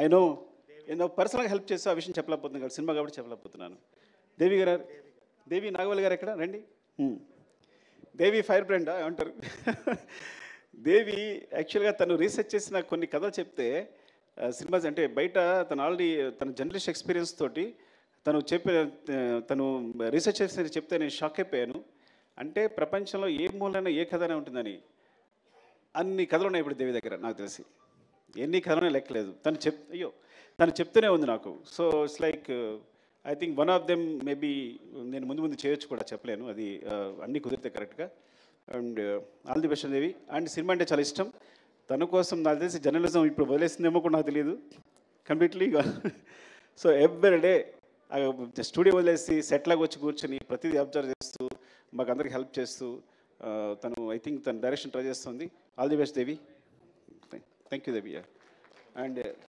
I know ఏదో పర్సనల్గా help చేస్తే ఆ విషయం చెప్పలేకపోతున్నాను కాబట్టి సినిమా కాబట్టి చెప్పలేకపోతున్నాను. దేవి గారు, దేవి నాగవల్లి గారు ఎక్కడ రండి. దేవి ఫైర్ బ్రాండ్ అంటారు. దేవి యాక్చువల్గా తను రీసెర్చ్ చేసిన కొన్ని కథలు చెప్తే సినిమాస్ అంటే బయట తను ఆల్రెడీ తన జర్నలిస్ట్ ఎక్స్పీరియన్స్ తోటి తను రీసెర్చ్ చేసి చెప్తే నేను షాక్ అయిపోయాను. అంటే ప్రపంచంలో ఏ మూలైనా ఏ కథనే ఉంటుందని అన్ని కథలు ఉన్నాయి ఇప్పుడు దేవి దగ్గర. నాకు తెలిసి ఎన్ని కథలనే లెక్కలేదు. తను చెప్తూనే ఉంది నాకు. So it's like I think one of them maybe నేను ముందు చేయొచ్చు కూడా, చెప్పలేను. అది అన్నీ కుదిరితే కరెక్ట్గా. And all the best Devi. And cinema అంటే చాలా ఇష్టం. తన కోసం నాకు తెలిసి జర్నలిజం ఇప్పుడు వదిలేసిందేమో కూడా నాకు తెలియదు కంప్లీట్లీగా. సో ఎవ్రీ డే స్టూడియో వదిలేసి సెట్లాగా వచ్చి కూర్చొని ప్రతిదీ అబ్జర్వ్ చేస్తూ మాకు అందరికి హెల్ప్ చేస్తూ తను ఐ థింక్ తను డైరెక్షన్ ట్రై చేస్తుంది. All the best Devi. Thank you Devi. And